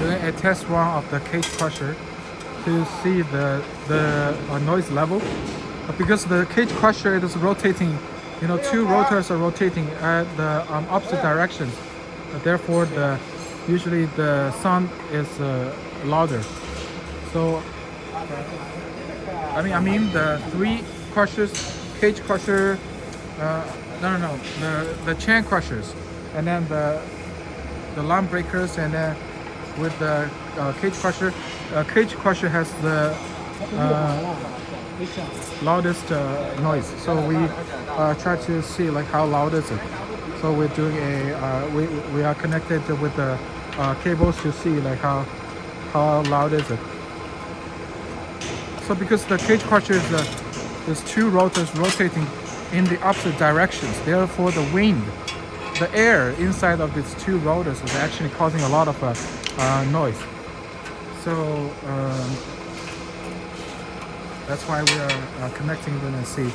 doing a test run of the cage crusher to see the noise level. Because the cage crusher is rotating, two rotors are rotating at the opposite directions. Therefore, usually the sound is louder. So, I mean the three crushers, cage crusher, no, the chain crushers, and then the line breakers, and then with the cage crusher. Cage crusher has the loudest noise, so we try to see like how loud is it. So we're doing we are connected with the cables to see like how loud is it. So because the cage crusher is two rotors rotating in the opposite directions, therefore the wind, the air inside of these two rotors is actually causing a lot of noise. So that's why we are connecting them and see.